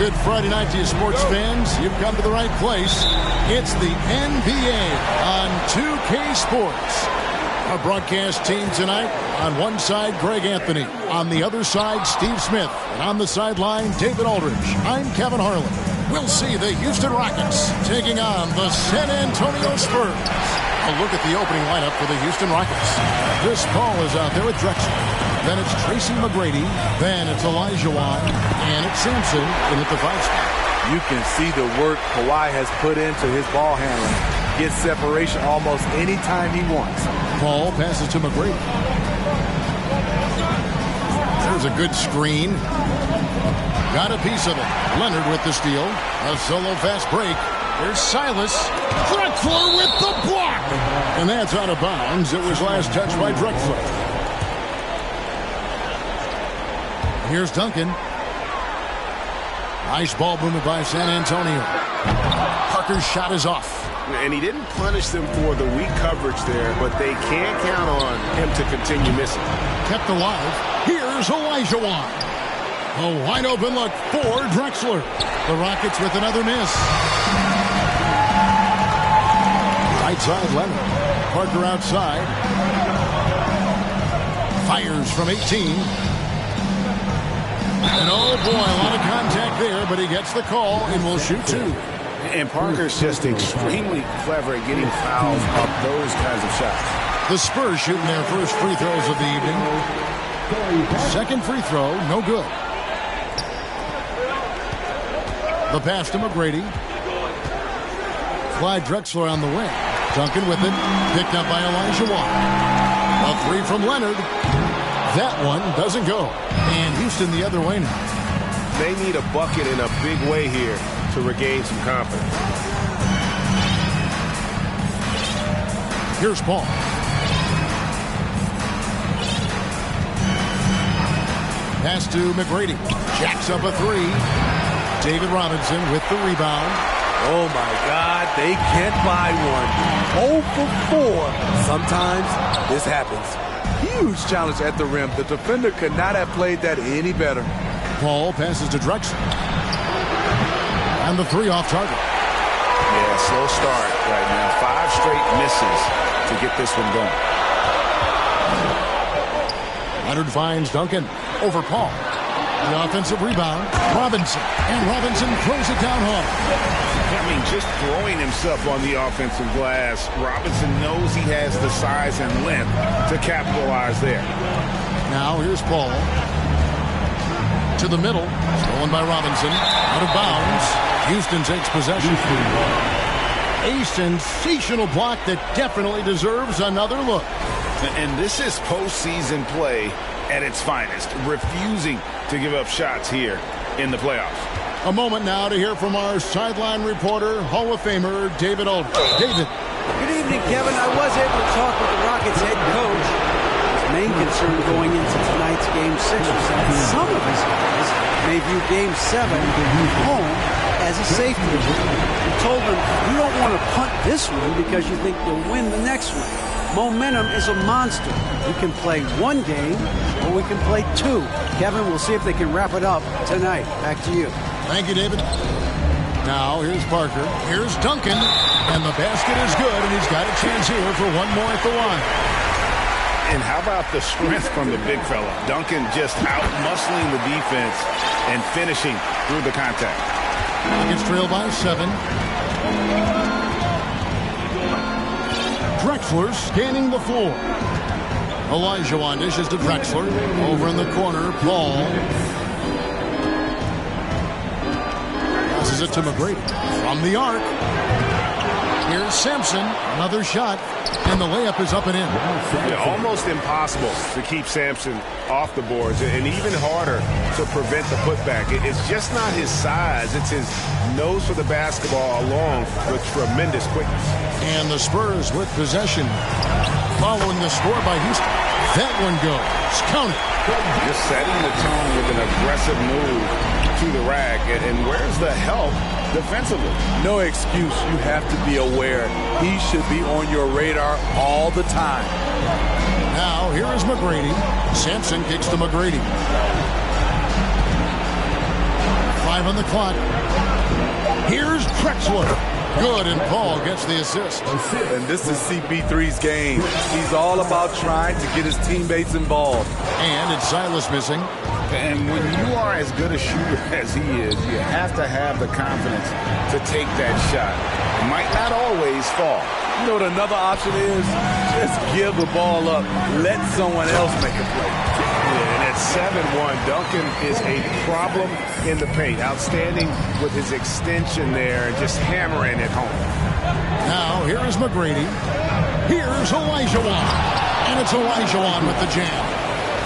good Friday night to you sports fans. You've come to the right place. It's the NBA on 2K Sports. Our broadcast team tonight, on one side, Greg Anthony. On the other side, Steve Smith. And on the sideline, David Aldridge. I'm Kevin Harlan. We'll see the Houston Rockets taking on the San Antonio Spurs. A look at the opening lineup for the Houston Rockets. Chris Paul is out there with Drexler. Then it's Tracy McGrady. Then it's Elijah Wan. And it's Sampson in at the 5 spot. You can see the work Kawhi has put into his ball handling. Gets separation almost any time he wants. Paul passes to McGrady. There's a good screen. Got a piece of it. Leonard with the steal. A solo fast break. There's Silas. Drexler with the block. And that's out of bounds. It was last touched by Drexler. Here's Duncan. Nice ball movement by San Antonio. Parker's shot is off. And he didn't punish them for the weak coverage there, but they can't count on him to continue missing. Kept alive. Here's Elijah Wan. A wide open look for Drexler. The Rockets with another miss. Right side, Leonard. Parker outside. Fires from 18. And oh boy, a lot of contact there, but he gets the call and will shoot 2. And Parker's just extremely clever at getting fouls off those kinds of shots. The Spurs shooting their first free throws of the evening. Second free throw, no good. The pass to McGrady. Clyde Drexler on the wing. Duncan with it. Picked up by Elijah Wan. A 3 from Leonard. That one doesn't go. And Houston the other way now. They need a bucket in a big way here to regain some confidence. Here's Paul. Pass to McGrady. Jacks up a 3. David Robinson with the rebound. Oh my God, they can't buy one. 0 for 4. Sometimes this happens. Huge challenge at the rim. The defender could not have played that any better. Paul passes to Drexler. And the 3 off target. Yeah, slow start right now. 5 straight misses to get this one going. Leonard finds Duncan over Paul. The offensive rebound. Robinson. And Robinson throws it down hard. I mean, just throwing himself on the offensive glass. Robinson knows he has the size and length to capitalize there. Now here's Paul. To the middle. Stolen by Robinson. Out of bounds. Houston takes possession. A sensational block that definitely deserves another look. And this is postseason play at its finest. Refusing to give up shots here in the playoffs. A moment now to hear from our sideline reporter, Hall of Famer David Aldridge. David. Good evening, Kevin. I was able to talk with the Rockets head coach. His main concern going into tonight's Game 6 was that some of his guys may view Game 7 home as a safety. He told them, you don't want to punt this one because you think you'll win the next one. Momentum is a monster. We can play 1 game or we can play 2. Kevin, we'll see if they can wrap it up tonight. Back to you. Thank you, David. Now, here's Parker. Here's Duncan. And the basket is good, and he's got a chance here for one more at the line. And how about the strength from the big fella? Duncan just out-muscling the defense and finishing through the contact. Rockets trail by 7. Drexler scanning the floor. Elijah Wan dishes to Drexler. Over in the corner, Paul. Passes it to McGrady. From the arc. Here's Sampson. Another shot. And the layup is up and in. Yeah, almost impossible to keep Sampson off the boards. And even harder to prevent the putback. It's just not his size. It's his nose for the basketball along with tremendous quickness. And the Spurs with possession. Following the score by Houston. That one goes. Count it. Just setting the tone with an aggressive move to the rack. And where's the help defensively? No excuse. You have to be aware. He should be on your radar all the time. Now, here is McGrady. Sampson kicks to McGrady. 5 on the clock. Here's Trexler. Good, and Paul gets the assist. And this is CP3's game. He's all about trying to get his teammates involved. And it's Silas missing. And when you are as good a shooter as he is, you have to have the confidence to take that shot. It might not always fall. You know what another option is? Just give the ball up. Let someone else make a play. Yeah, and at 7-1, Duncan is a problem in the paint. Outstanding with his extension there and just hammering it home. Now, here is McGrady. Here's Olajuwon. And it's Olajuwon with the jam.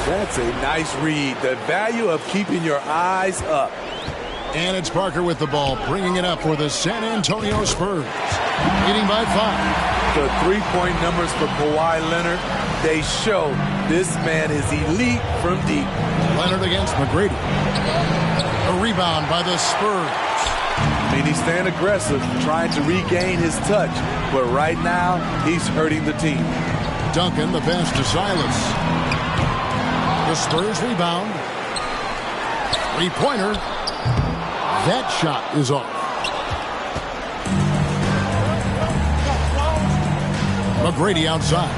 That's a nice read. The value of keeping your eyes up. And it's Parker with the ball, bringing it up for the San Antonio Spurs. Leading by 5. The three-point numbers for Kawhi Leonard, they show this man is elite from deep. Leonard against McGrady. A rebound by the Spurs. I mean, he's staying aggressive, trying to regain his touch. But right now, he's hurting the team. Duncan, the pass to Silas. The Spurs rebound. Three-pointer. That shot is off. McGrady outside.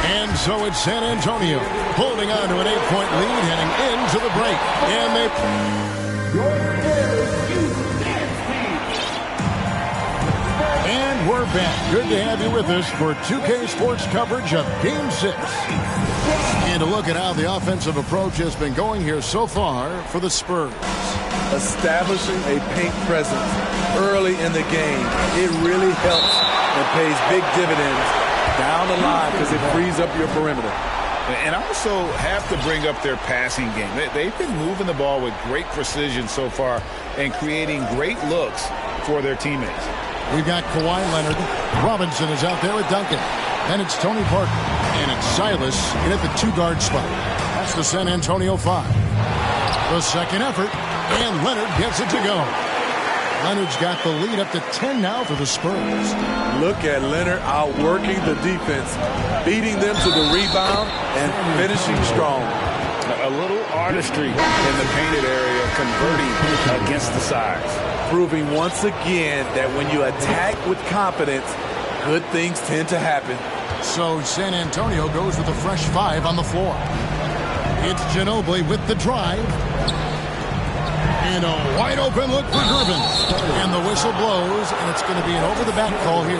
And so it's San Antonio holding on to an 8-point lead heading into the break. And they... And we're back. Good to have you with us for 2K Sports coverage of Game 6. And a look at how the offensive approach has been going here so far for the Spurs. Establishing a paint presence early in the game, it really helps and pays big dividends down the line because it frees up your perimeter. And also have to bring up their passing game. They've been moving the ball with great precision so far and creating great looks for their teammates. We've got Kawhi Leonard. Robinson is out there with Duncan. And it's Tony Parker. And it's Silas in at the 2-guard spot. That's the San Antonio 5. The second effort. And Leonard gets it to go. Leonard's got the lead up to 10 now for the Spurs. Look at Leonard outworking the defense, beating them to the rebound and finishing strong. A little artistry in the painted area, converting against the size. Proving once again that when you attack with confidence, good things tend to happen. So San Antonio goes with a fresh 5 on the floor. It's Ginobili with the drive. And a wide open look for Griffin. And the whistle blows, and it's going to be an over-the-back call here.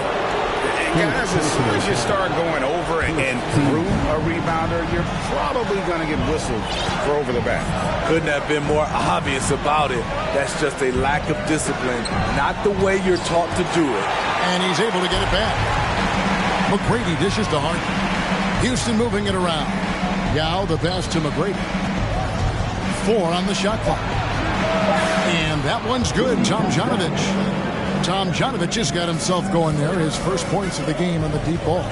Guys, as soon as you start going over and through a rebounder, you're probably going to get whistled for over the back. Couldn't have been more obvious about it. That's just a lack of discipline, not the way you're taught to do it. And he's able to get it back. McGrady dishes to Harden. Houston moving it around. Yao, the pass to McGrady. 4 on the shot clock. And that one's good. Tom Janovich has got himself going there. His first points of the game on the deep ball.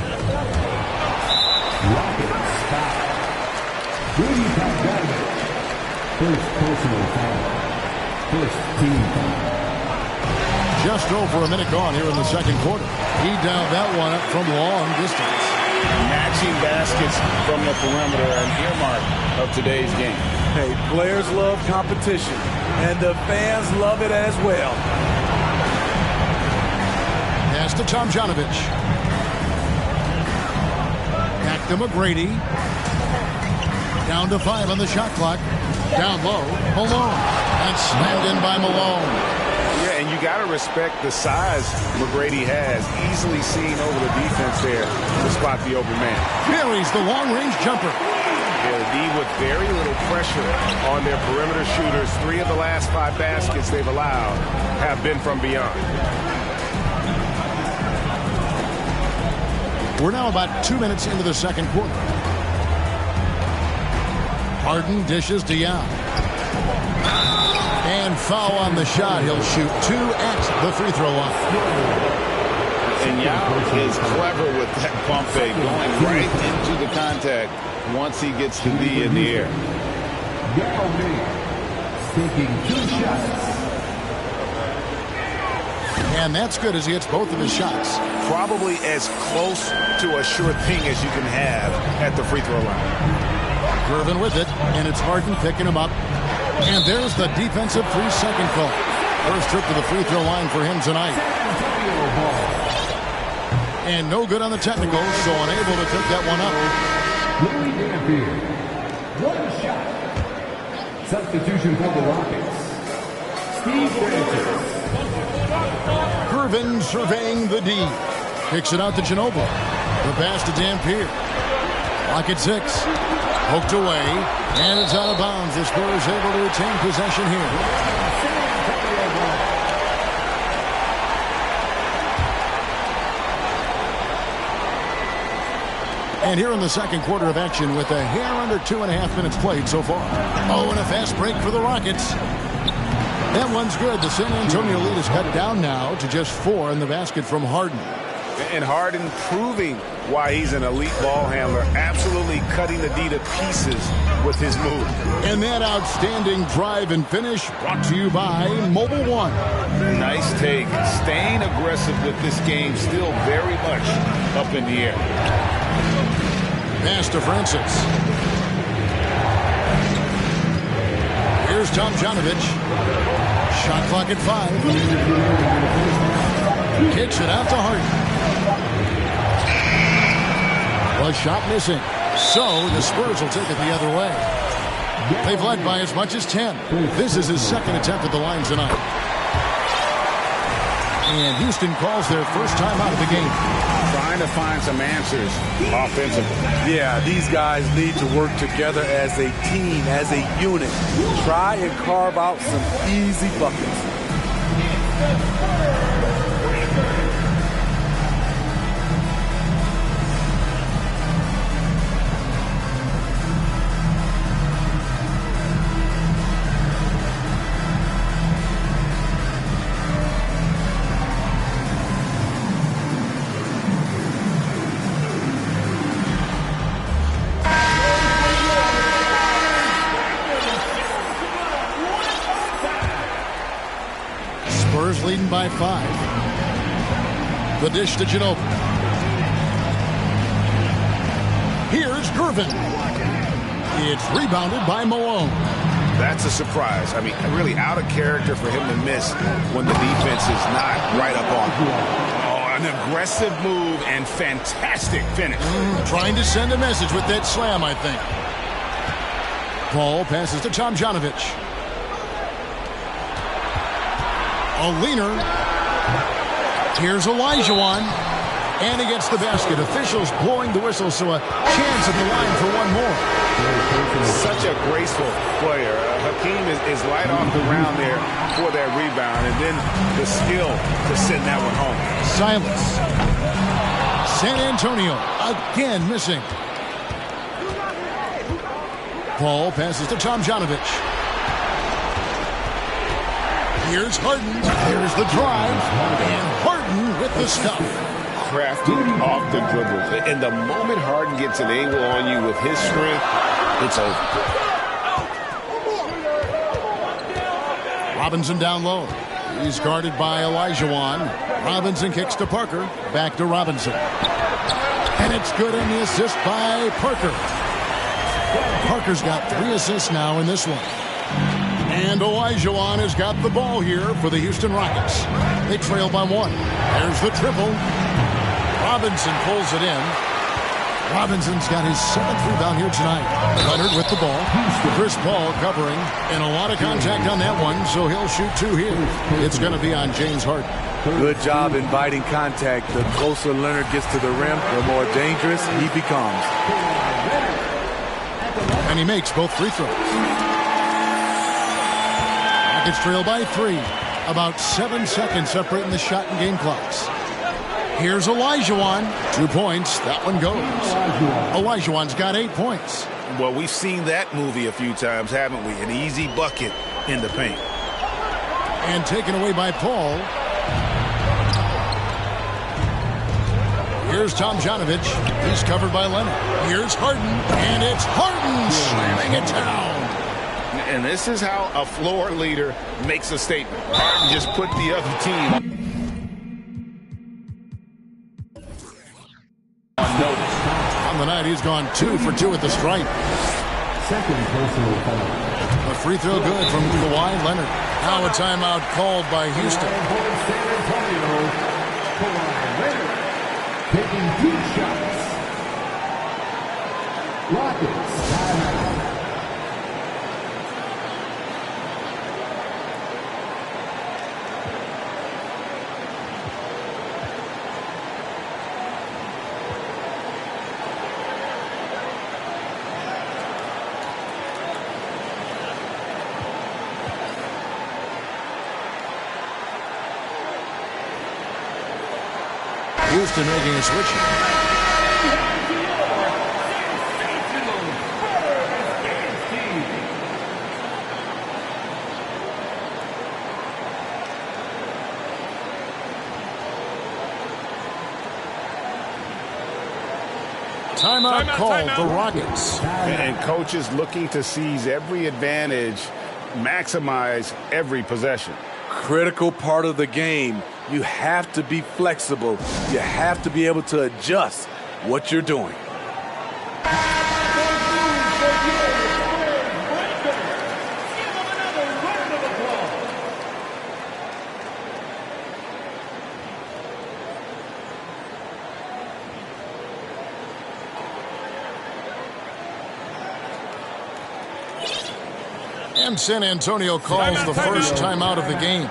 First personal foul. First team foul. Just over a minute gone here in the second quarter. He dialed that one up from long distance. Matching baskets from the perimeter, an earmark of today's game. Hey, players love competition, and the fans love it as well. Pass to Tom Janovich. Back to McGrady. Down to 5 on the shot clock. Down low, Malone. And slammed in by Malone. Yeah, and you got to respect the size McGrady has. Easily seen over the defense there to spot the open man. Buries the long-range jumper. Yeah, the D with very little pressure on their perimeter shooters. 3 of the last 5 baskets they've allowed have been from beyond. We're now about 2 minutes into the second quarter. Harden dishes to Yao. And foul on the shot. He'll shoot 2 at the free throw line. And Yao is clever with that pump fake, going right into the contact once he gets the D in the air. Yao taking 2 shots. And that's good as he hits both of his shots. Probably as close to a sure thing as you can have at the free throw line. Irvin with it, and it's Harden picking him up. And there's the defensive 3-second call. First trip to the free throw line for him tonight. And no good on the technical, so unable to take that one up. One shot. Substitution for the Rockets. Steve Francis. Irvin surveying the D. Kicks it out to Ginobili. The pass to Dampier. Lock at 6. Poked away. And it's out of bounds. The Spurs able to retain possession here. And here in the second quarter of action with a hair under 2.5 minutes played so far. Oh, and a fast break for the Rockets. That one's good. The San Antonio lead is cut down now to just 4 in the basket from Harden. And Harden proving why he's an elite ball handler. Absolutely cutting the D to pieces with his move. And that outstanding drive and finish brought to you by Mobile One. Nice take. Staying aggressive with this game, still very much up in the air. Pass to Francis. Here's Tomjanovich. Shot clock at 5. Kicks it out to Harden. A shot missing. So the Spurs will take it the other way. They've led by as much as 10. This is his second attempt at the line tonight. And Houston calls their first time out of the game. Trying to find some answers offensively. Yeah, these guys need to work together as a team, as a unit. Try and carve out some easy buckets. Leading by 5. The dish to Ginobili. Here's Irvin. It's rebounded by Malone. That's a surprise. I mean, really out of character for him to miss when the defense is not right up on him. Oh, an aggressive move and fantastic finish. Trying to send a message with that slam, I think. Paul passes to Tomjanovich. A leaner. Here's Olajuwon. And he gets the basket. Officials blowing the whistle, so a chance at the line for one more. Such a graceful player. Hakeem is light off the ground there for that rebound. And then the skill to send that one home. Silence. San Antonio again missing. Paul passes to Tomjanovich. Here's Harden. Here's the drive. And Harden with the stuff. Crafted off the dribble. And the moment Harden gets an angle on you with his strength, it's over. Robinson down low. He's guarded by Olajuwon. Robinson kicks to Parker. Back to Robinson. And it's good in the assist by Parker. Parker's got 3 assists now in this one. And Olajuwon has got the ball here for the Houston Rockets. They trail by 1. There's the triple. Robinson pulls it in. Robinson's got his 7th rebound here tonight. Leonard with the ball. Chris Paul covering. And a lot of contact on that one, so he'll shoot 2 here. It's going to be on James Harden. Good job inviting contact. The closer Leonard gets to the rim, the more dangerous he becomes. And he makes both free throws. Rockets trail by 3. About 7 seconds separating the shot and game clocks. Here's Olajuwon. 2 points. That one goes. Olajuwon's got 8 points. Well, we've seen that movie a few times, haven't we? An easy bucket in the paint. And taken away by Paul. Here's Tomjanovich. He's covered by Leonard. Here's Harden. And it's Harden slamming it down. And this is how a floor leader makes a statement. Harden just put the other team On the night, he's gone 2 for 2 at the stripe. Second personal foul. A free throw good from Kawhi Leonard. Now a timeout called by Houston. San Antonio, Kawhi Leonard taking 2 shots. Rockets timeout. Houston making a switch. Timeout called, the Rockets. And coach is looking to seize every advantage, maximize every possession. Critical part of the game. You have to be flexible. You have to be able to adjust what you're doing. And San Antonio calls the first timeout of the game.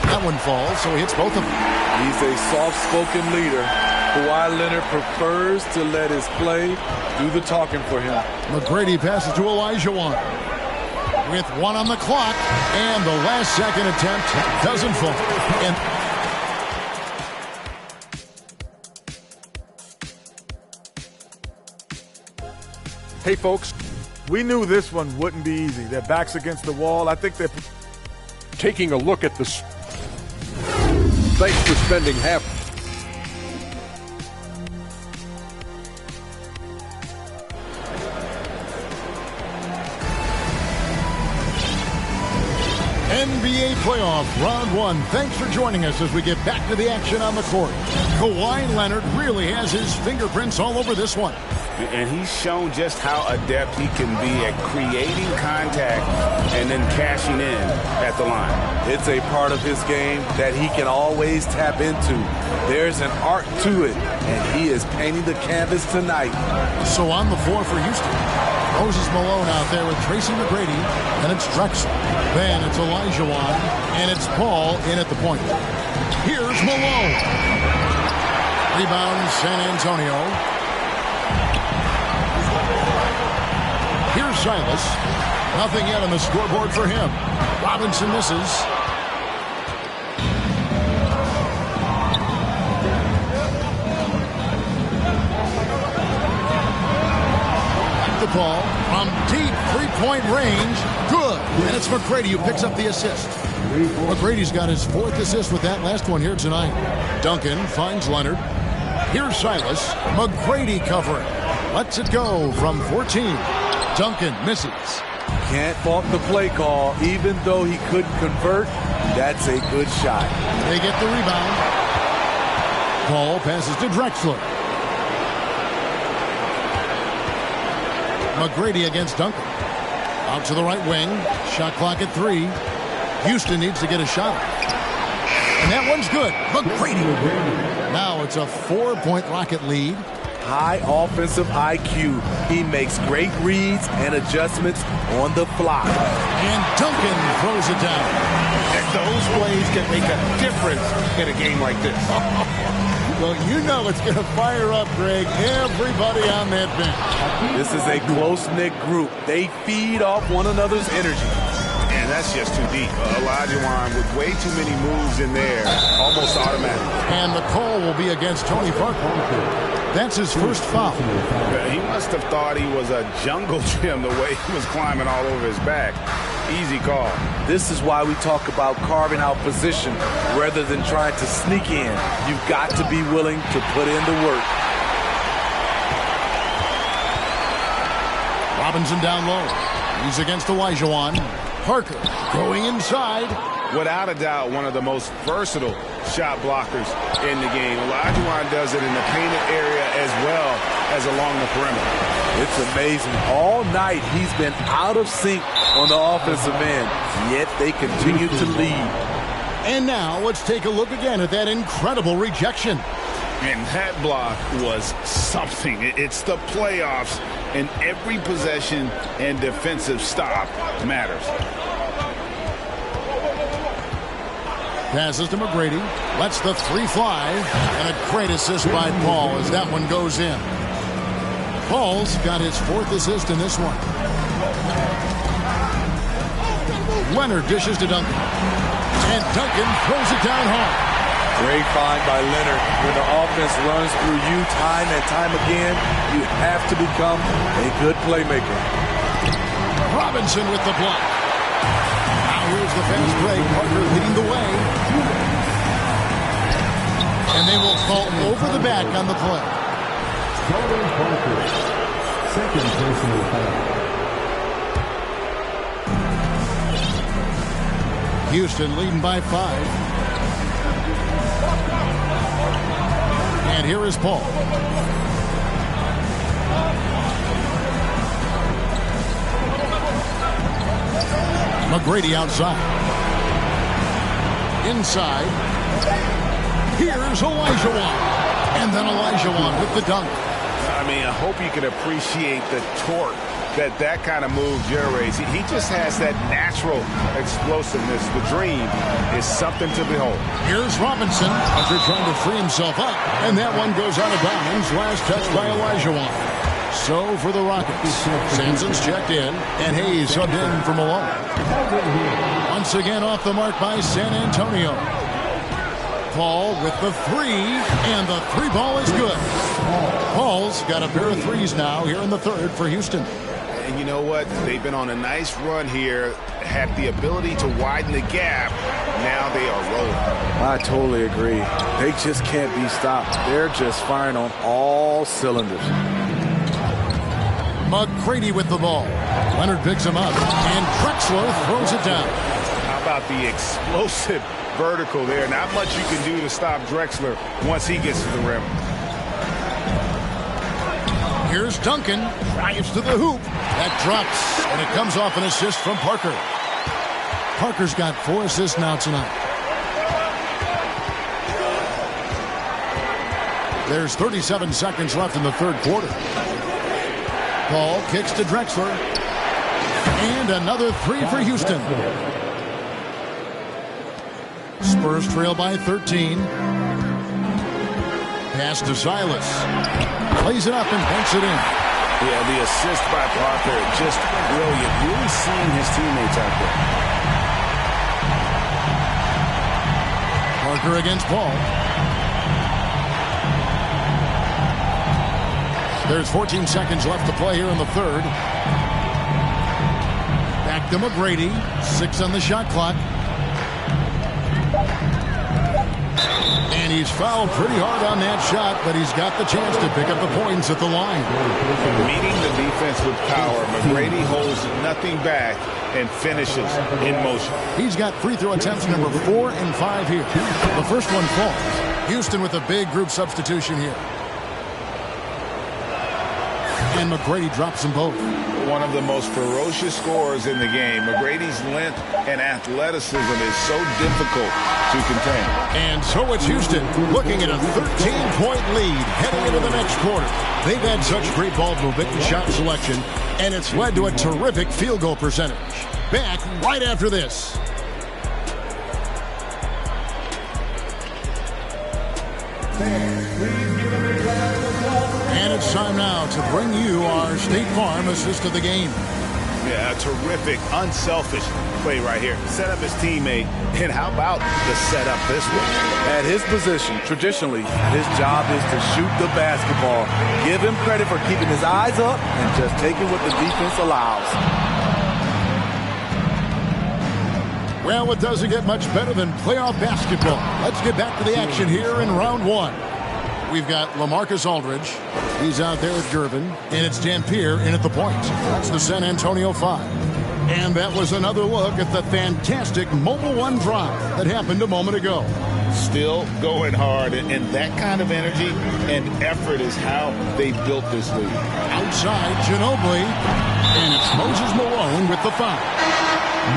That one falls, so he hits both of them. He's a soft-spoken leader. Kawhi Leonard prefers to let his play do the talking for him. McGrady passes to Olajuwon. With 1 on the clock, and the last second attempt doesn't fall. And hey, folks, we knew this one wouldn't be easy. Their backs against the wall. I think they're taking a look at the... Thanks for spending half... NBA playoff round 1. Thanks for joining us as we get back to the action on the court. Kawhi Leonard really has his fingerprints all over this one. And he's shown just how adept he can be at creating contact and then cashing in at the line. It's a part of his game that he can always tap into. There's an art to it, and he is painting the canvas tonight. So on the floor for Houston, Moses Malone out there with Tracy McGrady, and it's Drexler. Then it's Olajuwon, and it's Paul in at the point. Here's Malone. Rebound, San Antonio. Here's Silas. Nothing yet on the scoreboard for him. Robinson misses. The ball from deep three-point range. Good. And it's McGrady who picks up the assist. McGrady's got his 4th assist with that last one here tonight. Duncan finds Leonard. Here's Silas. McGrady covering. Lets it go from 14. Duncan misses. Can't fault the play call. Even though he couldn't convert, that's a good shot. They get the rebound. Paul passes to Drexler. McGrady against Duncan. Out to the right wing. Shot clock at 3. Houston needs to get a shot. And that one's good. McGrady. Now it's a 4-point Rocket lead. High offensive IQ. He makes great reads and adjustments on the fly. And Duncan throws it down. And those plays can make a difference in a game like this. Well, you know it's going to fire up, Greg, everybody on that bench. This is a close-knit group. They feed off one another's energy. And And that's just too deep. Olajuwon with way too many moves in there, almost automatic. And the call will be against Tony Parker. That's his first foul. He must have thought he was a jungle gym the way he was climbing all over his back. Easy call. This is why we talk about carving out position rather than trying to sneak in. You've got to be willing to put in the work. Robinson down low. He's against Olajuwon. Parker going inside. Without a doubt, one of the most versatile shot blockers in the game. Olajuwon does it in the painted area as well as along the perimeter. It's amazing. All night he's been out of sync on the offensive end, yet they continue to lead. And now let's take a look again at that incredible rejection. And that block was something. It's the playoffs, and every possession and defensive stop matters. Passes to McGrady. Lets the three fly. And a great assist by Paul as that one goes in. Paul's got his fourth assist in this one. Leonard dishes to Duncan. And Duncan throws it down hard. Great find by Leonard. When the offense runs through you time and time again, you have to become a good playmaker. Robinson with the block. Now here's the fast break. Parker leading the way. And they will call over the back on the play. Second personal foul. Houston leading by 5. And here is Paul. McGrady outside. Inside. Here's Olajuwon. And then Olajuwon with the dunk. I mean, I hope you can appreciate the torque that kind of move generates. He just has that natural explosiveness. The dream is something to behold. Here's Robinson after trying to free himself up. And that one goes out of bounds. Last touch by Olajuwon. So for the Rockets, Sampson's checked in, and Hayes subbed in for Malone. Once again off the mark by San Antonio. Paul with the three, and the three ball is good. Paul's got a pair of threes now here in the third for Houston. And you know what? They've been on a nice run here, have the ability to widen the gap. Now they are rolling. I totally agree. They just can't be stopped. They're just firing on all cylinders. McGrady with the ball. Leonard picks him up, and Drexler throws it down. How about the explosive vertical there? Not much you can do to stop Drexler once he gets to the rim. Here's Duncan. Drives to the hoop. That drops, and it comes off an assist from Parker. Parker's got 4 assists now tonight. There's 37 seconds left in the third quarter. Paul kicks to Drexler. And another three for Houston. Spurs trail by 13. Pass to Silas. Plays it up and banks it in. Yeah, the assist by Parker, just brilliant. Really seeing his teammates out there. Parker against Paul. There's 14 seconds left to play here in the third. Back to McGrady. 6 on the shot clock. And he's fouled pretty hard on that shot, but he's got the chance to pick up the points at the line. Meeting the defense with power, McGrady holds nothing back and finishes in motion. He's got free throw attempts number 4 and 5 here. The first one falls. Houston with a big group substitution here. And McGrady drops them both. One of the most ferocious scorers in the game. McGrady's length and athleticism is so difficult to contain. And so it's Houston looking at a 13-point lead heading into the next quarter. They've had such great ball movement and shot selection, and it's led to a terrific field goal percentage. Back right after this. And it's time now to bring you our State Farm assist of the game. Yeah, a terrific, unselfish play right here. Set up his teammate, and how about the setup this one? At his position, traditionally, his job is to shoot the basketball. Give him credit for keeping his eyes up and just taking what the defense allows. Well, it doesn't get much better than playoff basketball. Let's get back to the action here in round one. We've got LaMarcus Aldridge. He's out there with Gervin. And it's Dampier in at the point. That's the San Antonio 5. And that was another look at the fantastic Mobile One drive that happened a moment ago. Still going hard, and that kind of energy and effort is how they built this league. Outside, Ginobili. And it's Moses Malone with the foul.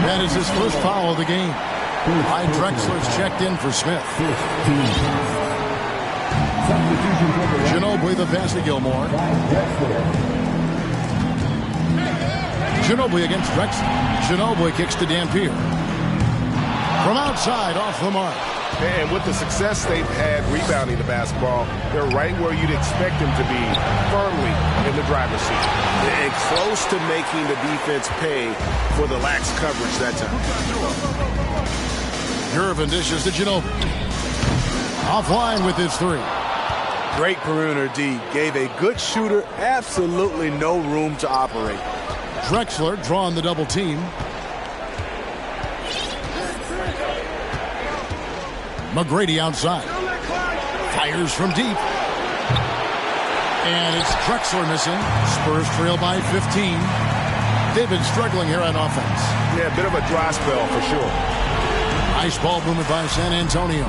That is his first foul of the game. Drexler's checked in for Smith. Ginobili, the pass to Gilmore. Ginobili against Drexler. Ginobili kicks to Dampier. From outside, off the mark. And with the success they've had rebounding the basketball, they're right where you'd expect them to be, firmly in the driver's seat. And close to making the defense pay for the lax coverage that time. Gervin dishes to Ginobili. Offline with his three. Great perimeter D. Gave a good shooter absolutely no room to operate. Drexler drawing the double team. McGrady outside. Fires from deep. And it's Drexler missing. Spurs trail by 15. They've been struggling here on offense. Yeah, a bit of a dry spell for sure. Nice ball movement by San Antonio.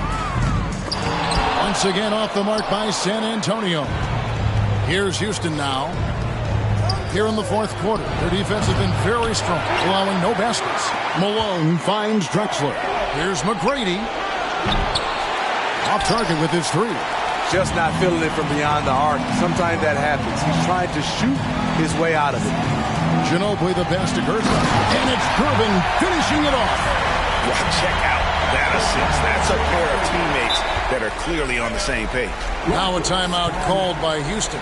Once again off the mark by San Antonio. Here's Houston now. Here in the fourth quarter, their defense has been very strong, allowing no baskets. Malone finds Drexler. Here's McGrady. Off target with his three. Just not feeling it from beyond the arc. Sometimes that happens. He's trying to shoot his way out of it. Ginobili the pass to Gertz. And it's Gervin finishing it off. Well, check out that assist. That's a pair of teammates that are clearly on the same page. Now a timeout called by Houston.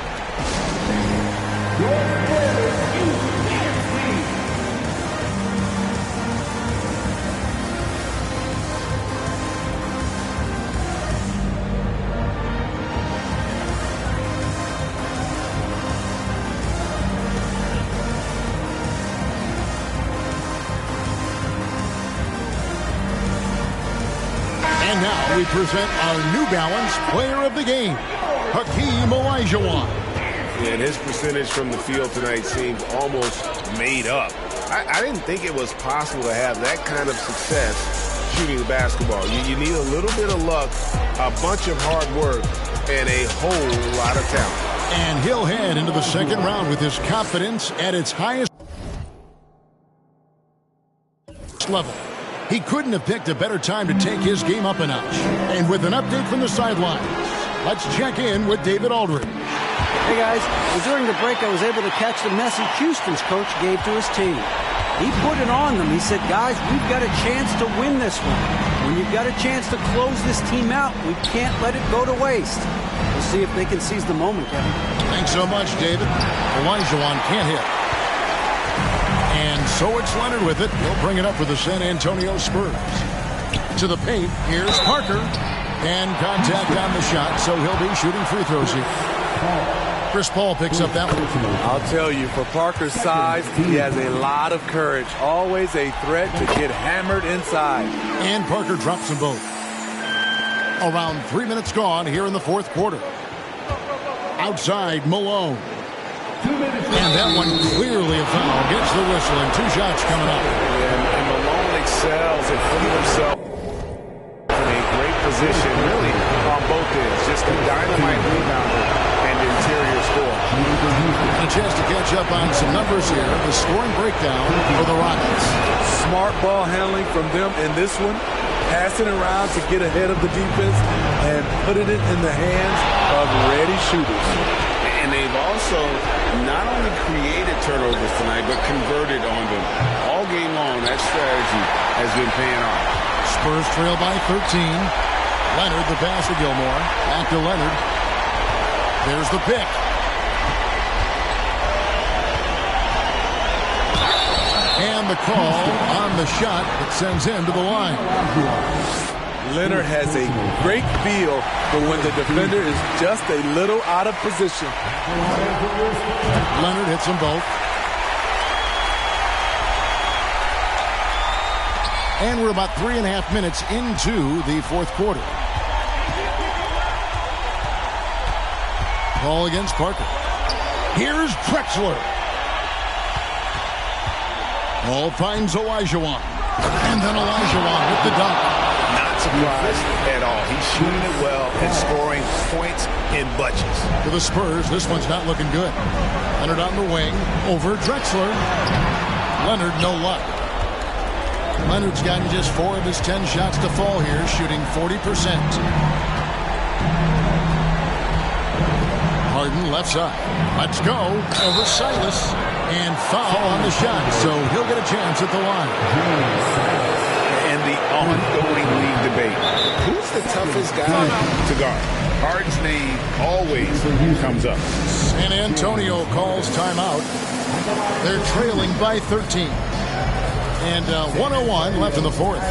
And now we present our New Balance Player of the Game, Hakeem Olajuwon. Yeah, and his percentage from the field tonight seems almost made up. I didn't think it was possible to have that kind of success shooting the basketball. You need a little bit of luck, a bunch of hard work, and a whole lot of talent. And he'll head into the second round with his confidence at its highest level. He couldn't have picked a better time to take his game up a notch. And with an update from the sidelines, let's check in with David Aldridge. Hey guys, during the break I was able to catch the message Houston's coach gave to his team. He put it on them. He said, guys, we've got a chance to win this one. When you've got a chance to close this team out, we can't let it go to waste. We'll see if they can seize the moment, Kevin. Thanks so much, David. Olajuwon can't hit. And so it's Leonard with it. He'll bring it up for the San Antonio Spurs. To the paint, here's Parker. And contact on the shot, so he'll be shooting free throws here. Chris Paul picks up that one. I'll tell you, for Parker's size, he has a lot of courage. Always a threat to get hammered inside. And Parker drops them both. Around 3 minutes gone here in the fourth quarter. Outside, Malone. And that one clearly a foul. Gets the whistle and 2 shots coming up. And Malone excels at putting himself in a great position, really, on both ends. Just a dynamite rebounder and interior score. And a chance to catch up on some numbers here. The scoring breakdown for the Rockets. Smart ball handling from them in this one. Passing around to get ahead of the defense and putting it in the hands of ready shooters. And they've also not only created turnovers tonight, but converted on them. All game long, that strategy has been paying off. Spurs trail by 13. Leonard, the pass to Gilmore. Back to Leonard. There's the pick. And the call on the shot that sends him to the line. Leonard has a great feel for when the defender is just a little out of position. Leonard hits them both. And we're about 3.5 minutes into the fourth quarter. Ball against Parker. Here's Drexler. Ball finds Olajuwon. And then Olajuwon with the dunk. Not surprised at all. He's shooting it well and scoring points in bunches. For the Spurs, this one's not looking good. Leonard on the wing. Over Drexler. Leonard, no luck. Leonard's gotten just 4 of his 10 shots to fall here, shooting 40%. Harden left side. Let's go. Over Silas. And foul on the shot, so he'll get a chance at the line. And the ongoing league debate. Who's the toughest guy to guard? Harden's name always comes up. San Antonio calls timeout. They're trailing by 13. And 1:01 left in the fourth.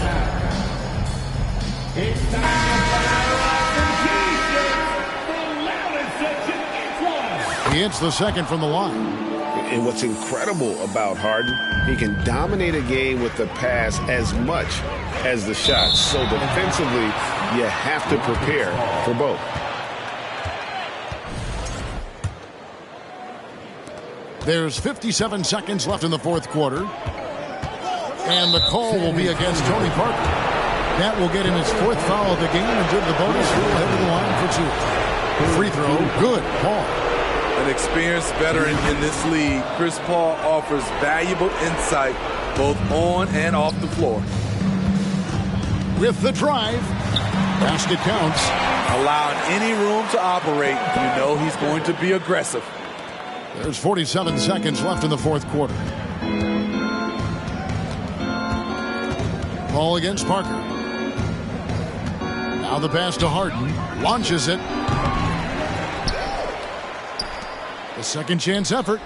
He hits the second from the line. And what's incredible about Harden, he can dominate a game with the pass as much as the shot. So defensively, you have to prepare for both. There's 57 seconds left in the fourth quarter. And the call will be against Tony Parker. That will get him his 4th foul of the game, and due to the bonus, he'll head to the line for 2. Free throw, good. Paul. An experienced veteran in this league, Chris Paul offers valuable insight both on and off the floor. With the drive, basket counts. Allowing any room to operate, you know he's going to be aggressive. There's 47 seconds left in the fourth quarter. Ball against Parker. Now the pass to Harden. Launches it. The second chance effort.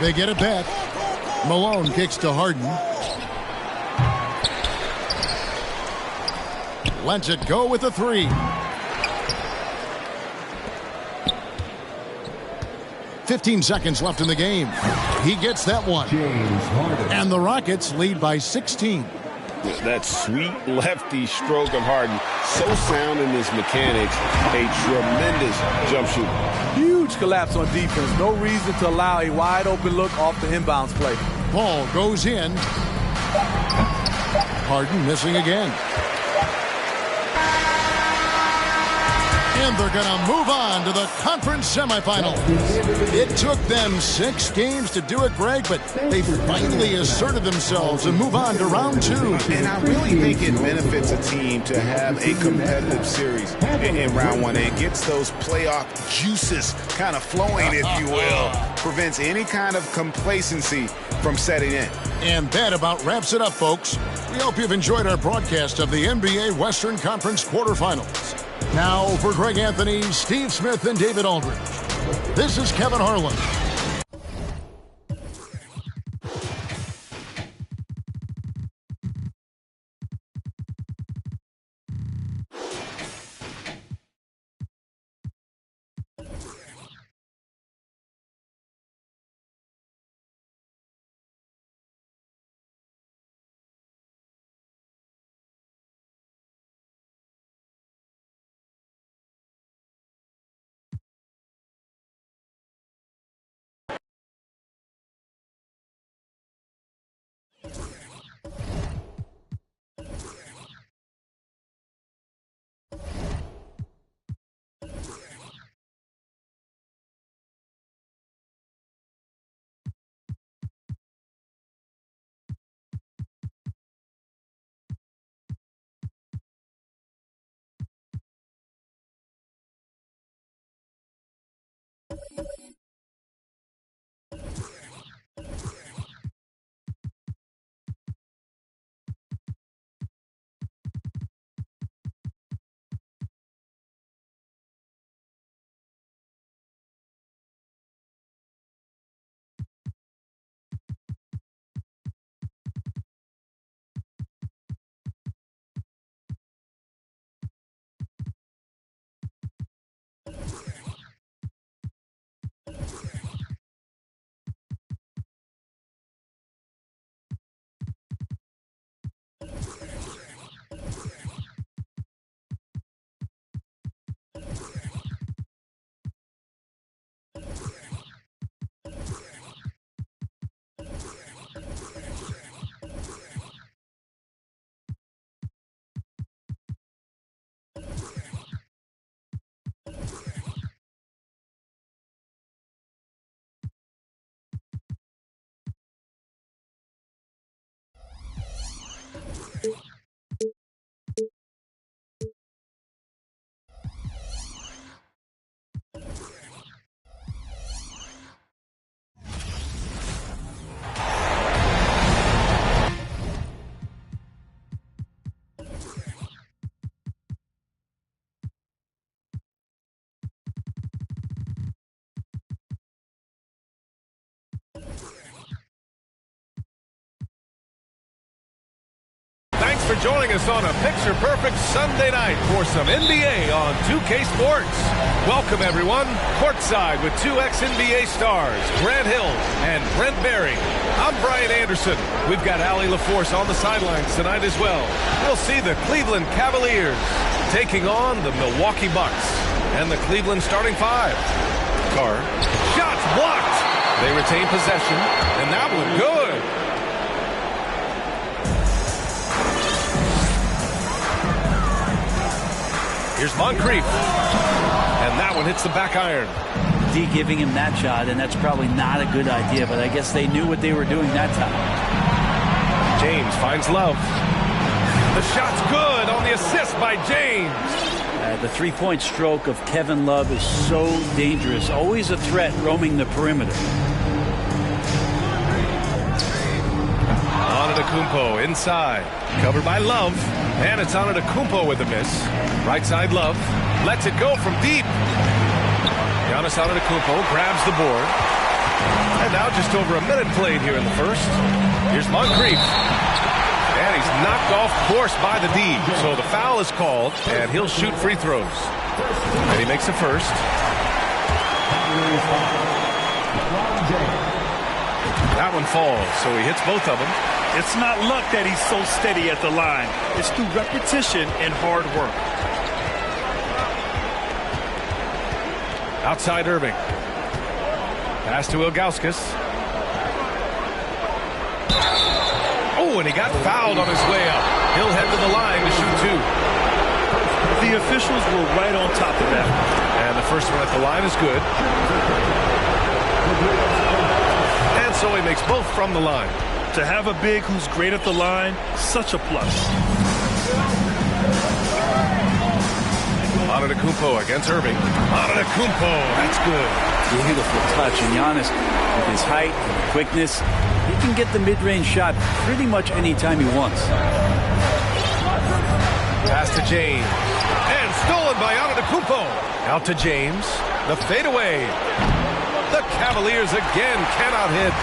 They get it back. Malone kicks to Harden. Lets it go with a 3. 15 seconds left in the game. He gets that one. And the Rockets lead by 16. That sweet lefty stroke of Harden, so sound in his mechanics, a tremendous jump shooter. Huge collapse on defense. No reason to allow a wide open look off the inbounds play. Ball goes in. Harden missing again. And they're going to move on to the conference semifinals. It took them 6 games to do it, Greg, but they finally asserted themselves and move on to round 2. And I really think it benefits a team to have a competitive series in round 1. It gets those playoff juices kind of flowing, if you will. Prevents any kind of complacency from setting in. And that about wraps it up, folks. We hope you've enjoyed our broadcast of the NBA Western Conference quarterfinals. Now, for Greg Anthony, Steve Smith, and David Aldridge, this is Kevin Harlan. for joining us on a picture-perfect Sunday night for some NBA on 2K Sports. Welcome, everyone. Courtside with two ex-NBA stars, Grant Hill and Brent Berry. I'm Brian Anderson. We've got Allie LaForce on the sidelines tonight as well. We'll see the Cleveland Cavaliers taking on the Milwaukee Bucks. And the Cleveland starting five. Carr. Shots blocked. They retain possession, and that one good. Here's Moncrief. And that one hits the back iron. D giving him that shot, and that's probably not a good idea, but I guess they knew what they were doing that time. James finds Love. The shot's good on the assist by James. The three-point stroke of Kevin Love is so dangerous. Always a threat roaming the perimeter. Antetokounmpo inside. Covered by Love. And it's Antetokounmpo with a miss. Right side Love. Lets it go from deep. Giannis Antetokounmpo grabs the board. And now just over a minute played here in the first. Here's Moncrief. And he's knocked off course by the D. So the foul is called, and he'll shoot free throws. And he makes a first. That one falls, so he hits both of them. It's not luck that he's so steady at the line. It's through repetition and hard work. Outside Irving. Pass to Ilgauskas. Oh, and he got fouled on his way up. He'll head to the line to shoot two. The officials were right on top of that. And the first one at the line is good. And so he makes both from the line. To have a big who's great at the line, such a plus. Antetokounmpo against Irving. Antetokounmpo, that's good. Beautiful touch. And Giannis, with his height and quickness, he can get the mid-range shot pretty much any time he wants. Pass to James. And stolen by Antetokounmpo. Out to James. The fadeaway. The Cavaliers again cannot hit.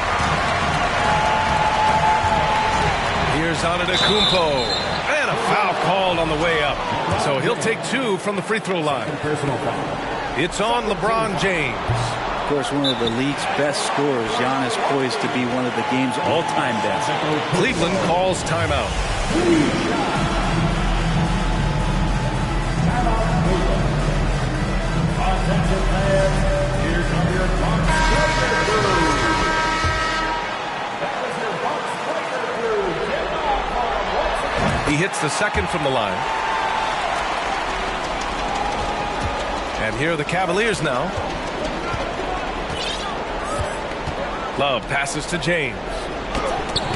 Here's Antetokounmpo. And a foul called on the way up. So he'll take two from the free throw line. It's on LeBron James. Of course, one of the league's best scorers, Giannis, poised to be one of the game's all-time best. Cleveland calls timeout. He hits the second from the line. And here are the Cavaliers now. Love passes to James.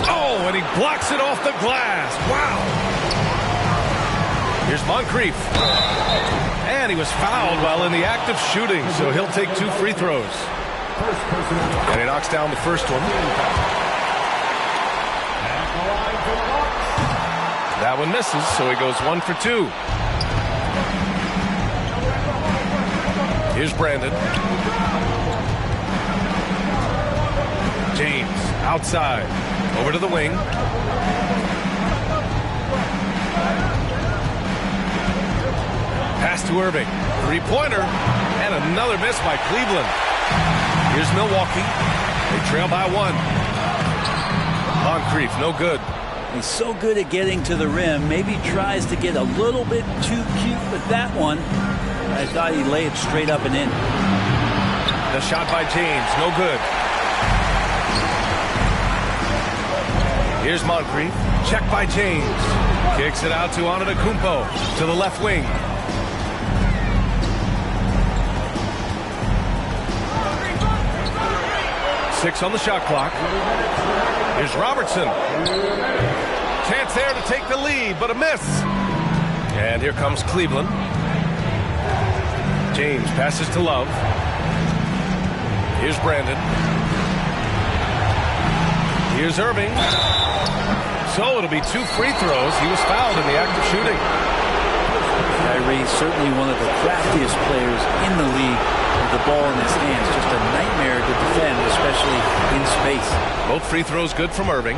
Oh, and he blocks it off the glass. Wow. Here's Moncrief. And he was fouled while in the act of shooting, so he'll take two free throws. And he knocks down the first one. That one misses, so he goes 1 for 2. Here's Brandon. James outside. Over to the wing. Pass to Irving. Three-pointer. And another miss by Cleveland. Here's Milwaukee. They trail by 1. Moncrief, no good. He's so good at getting to the rim. Maybe tries to get a little bit too cute with that one. I thought he'd lay it straight up and in. The shot by James, no good. Here's Moncrief. Check by James. Kicks it out to Antetokounmpo to the left wing. Six on the shot clock. Here's Robertson. Chance there to take the lead, but a miss. And here comes Cleveland. James passes to Love. Here's Brandon. Here's Irving. So it'll be two free throws. He was fouled in the act of shooting. Kyrie's certainly one of the craftiest players in the league with the ball in his hands. Just a nightmare to defend, especially in space. Both free throws good from Irving.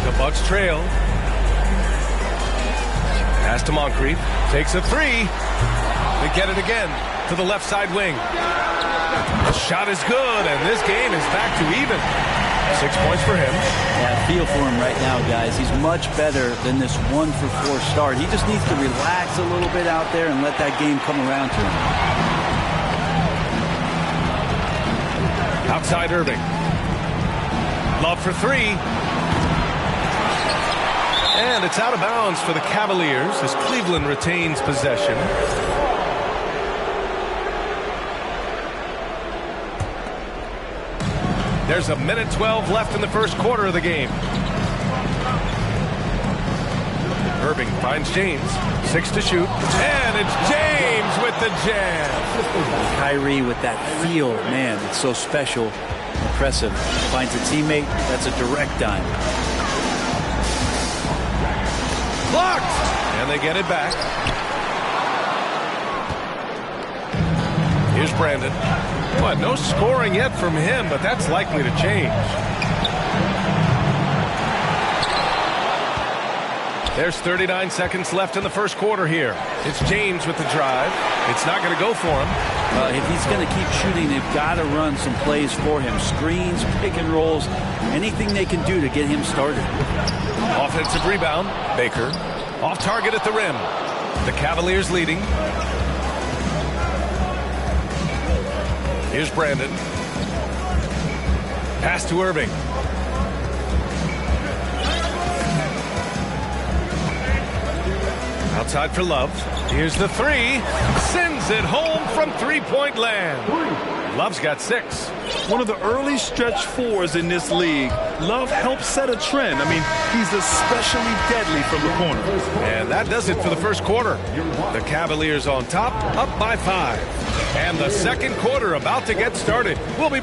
The Bucks trail. Pass to Moncrief. Takes a three. They get it again to the left side wing. The shot is good, and this game is back to even. 6 points for him. Yeah, I feel for him right now, guys. He's much better than this 1-for-4 start. He just needs to relax a little bit out there and let that game come around to him. Outside Irving. Love for three. And it's out of bounds for the Cavaliers as Cleveland retains possession. There's 1:12 left in the first quarter of the game. Irving finds James. 6 to shoot. And it's James with the jam. Kyrie with that feel, man, it's so special, impressive. Finds a teammate, that's a direct dime. Blocked! And they get it back. Here's Brandon. But no scoring yet from him, but that's likely to change. There's 39 seconds left in the first quarter here. It's James with the drive. It's not going to go for him. If he's going to keep shooting, they've got to run some plays for him. Screens, pick and rolls, anything they can do to get him started. Offensive rebound. Baker. Off target at the rim. The Cavaliers leading. Here's Brandon. Pass to Irving. Outside for Love. Here's the three. Sends it home from three-point land. Love's got 6. One of the early stretch fours in this league. Love helps set a trend. I mean, he's especially deadly from the corner. And that does it for the first quarter. The Cavaliers on top, up by 5. And the second quarter about to get started. We'll be...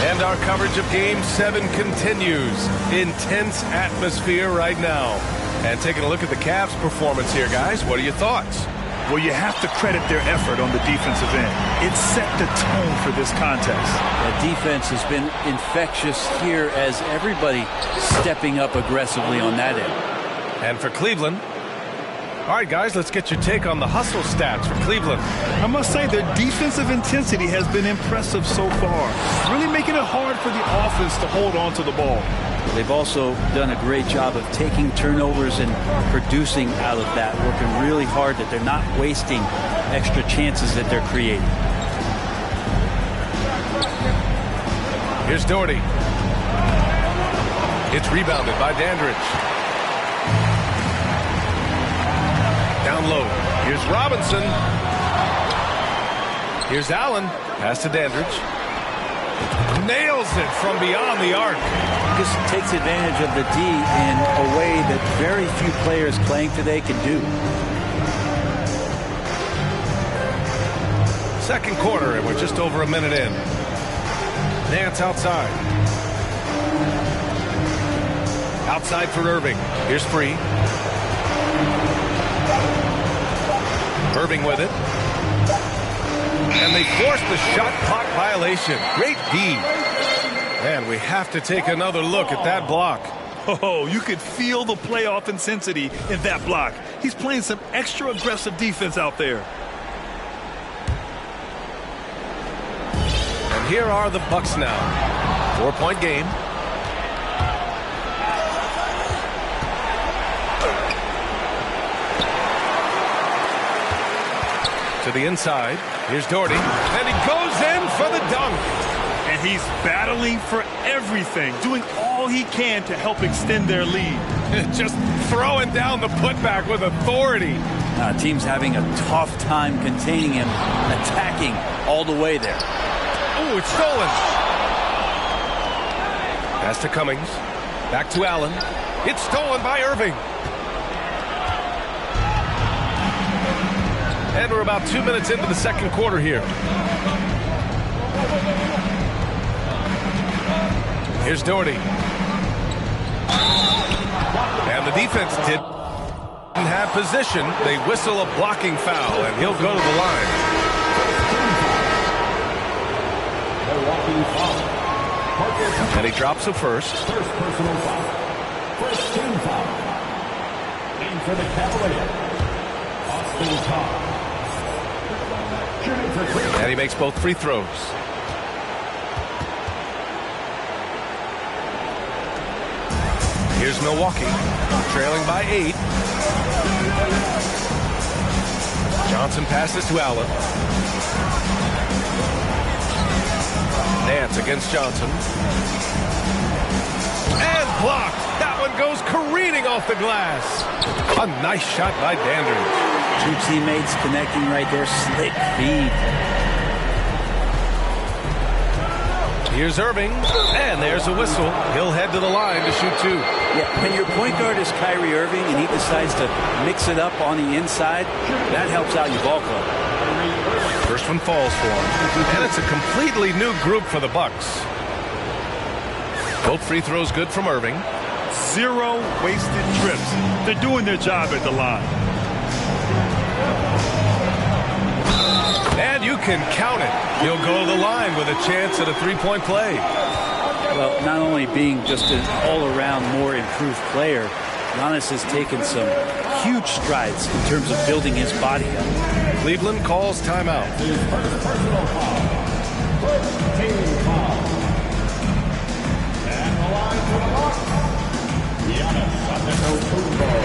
And our coverage of Game 7 continues. Intense atmosphere right now. And taking a look at the Cavs' performance here, guys. What are your thoughts? Well, you have to credit their effort on the defensive end. It set the tone for this contest. The defense has been infectious here as everybody stepping up aggressively on that end. And for Cleveland... All right, guys, let's get your take on the hustle stats for Cleveland. I must say their defensive intensity has been impressive so far, really making it hard for the offense to hold on to the ball. They've also done a great job of taking turnovers and producing out of that, working really hard that they're not wasting extra chances that they're creating. Here's Doherty. It's rebounded by Dandridge. Down low. Here's Robinson. Here's Allen. Pass to Dandridge. Nails it from beyond the arc. Just takes advantage of the D in a way that very few players playing today can do. Second quarter, and we're just over a minute in. Nance outside. Outside for Irving. Here's Free. Irving with it. And they force the shot clock violation. Great D. And we have to take another look at that block. Oh, you could feel the playoff intensity in that block. He's playing some extra aggressive defense out there. And here are the Bucks now. 4-point game. To the inside. Here's Doherty. And he goes in for the dunk. And he's battling for everything, doing all he can to help extend their lead. Just throwing down the putback with authority. Team's having a tough time containing him, attacking all the way there. Oh, it's stolen. Pass to Cummings. Back to Allen. It's stolen by Irving. And we're about 2 minutes into the second quarter here. Here's Doherty. And the defense didn't have position. They whistle a blocking foul, and he'll go to the line. And he drops a first. First personal foul. First team foul. And for the Cavaliers, Austin Todd. Shooting for three. And he makes both free throws. Here's Milwaukee, trailing by 8. Johnson passes to Allen. Nance against Johnson. And blocked. That one goes careening off the glass. A nice shot by Dandridge. Two teammates connecting right there. Slick feed. Here's Irving, and there's a whistle. He'll head to the line to shoot 2. Yeah, when your point guard is Kyrie Irving and he decides to mix it up on the inside, that helps out your ball club. First one falls for him, and it's a completely new group for the Bucks. Both free throws good from Irving. 0 wasted trips. They're doing their job at the line. And you can count it. He'll go to the line with a chance at a three-point play. Well, not only being just an all-around more improved player, Giannis has taken some huge strides in terms of building his body up. Cleveland calls timeout. Personal foul. First team foul. And the line for the Bucks. Giannis Antetokounmpo.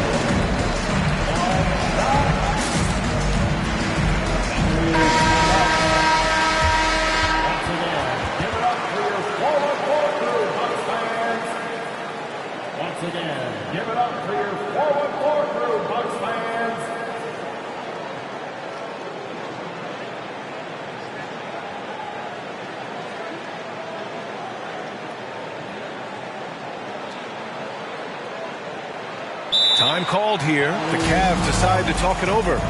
Give it up for your forward floor crew, Bucks fans. Time called here. The Cavs decide to talk it over.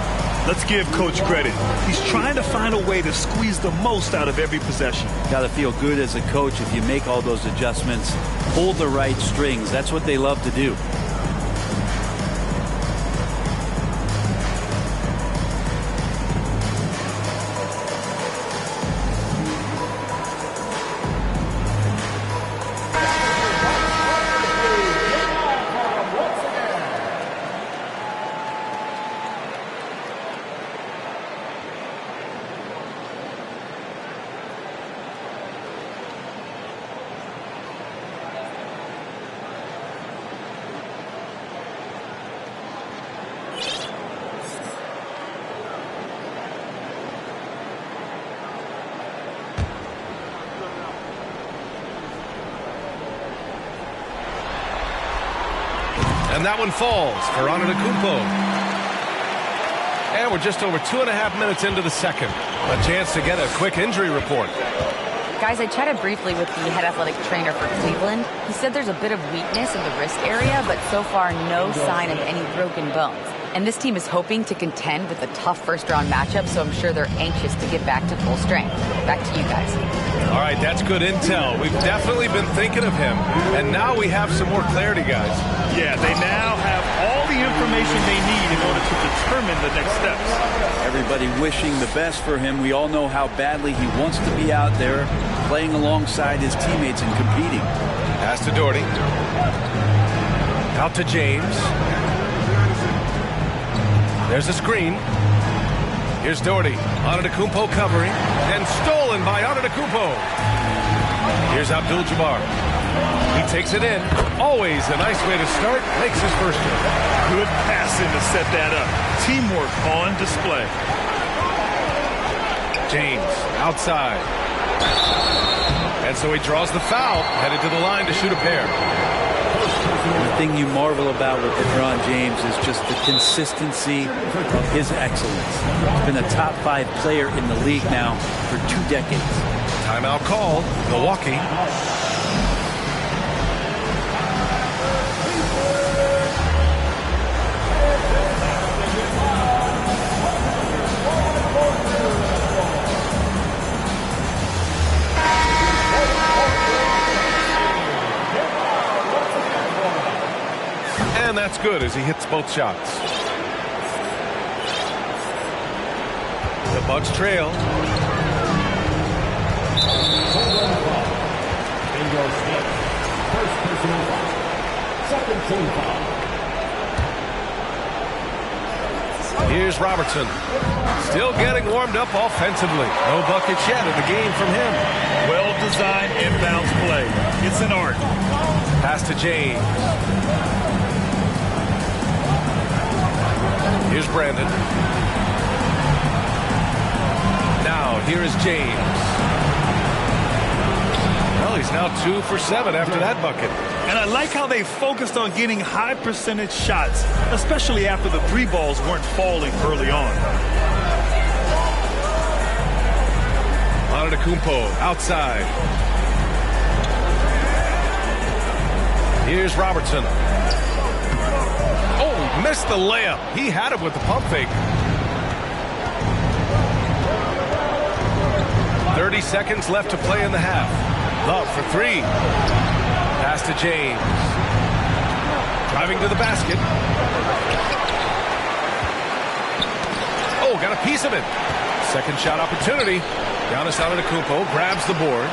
Let's give Coach credit. He's trying to find a way to squeeze the most out of every possession. Got to feel good as a coach if you make all those adjustments, hold the right strings. That's what they love to do. And that one falls for Antetokounmpo. And we're just over 2.5 minutes into the second. A chance to get a quick injury report. Guys, I chatted briefly with the head athletic trainer for Cleveland. He said there's a bit of weakness in the wrist area, but so far no sign of any broken bones. And this team is hoping to contend with a tough first-round matchup, so I'm sure they're anxious to get back to full strength. Back to you guys. All right, that's good intel. We've definitely been thinking of him, and now we have some more clarity, guys. Yeah, they now have all the information they need in order to determine the next steps. Everybody wishing the best for him. We all know how badly he wants to be out there playing alongside his teammates and competing. Pass to Doherty. Out to James. There's a screen. Here's Doherty. Antetokounmpo covering. And stolen by Antetokounmpo. Here's Abdul-Jabbar. He takes it in. Always a nice way to start. Makes his first one. Good passing to set that up. Teamwork on display. James outside. And so he draws the foul. Headed to the line to shoot a pair. The thing you marvel about with LeBron James is just the consistency of his excellence. He's been a top 5 player in the league now for 2 decades. Timeout called. Milwaukee. And that's good as he hits both shots. The Bucks trail. your steps. First personal foul. Second team foul. Here's Robertson. Still getting warmed up offensively. No buckets yet in the game from him. Well-designed inbounds play. It's an art. Pass to James. Here's Brandon. Now, here is James. Well, he's now 2 for 7 after that bucket. And I like how they focused on getting high percentage shots, especially after the 3 balls weren't falling early on. Antetokounmpo outside. Here's Robertson. Oh, missed the layup. He had it with the pump fake. 30 seconds left to play in the half. Love for 3. Pass to James. Driving to the basket. Oh, got a piece of it. Second shot opportunity. Giannis Antetokounmpo grabs the board.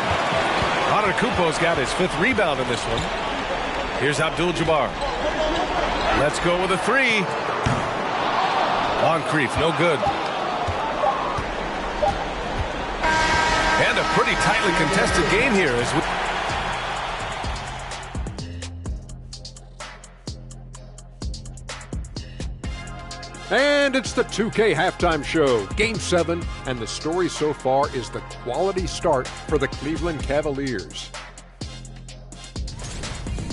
Antetokounmpo's got his 5th rebound in this one. Here's Abdul-Jabbar. Let's go with a 3. Moncrief, no good. And a pretty tightly contested game here as we... And it's the 2K halftime show, Game 7, and the story so far is the quality start for the Cleveland Cavaliers.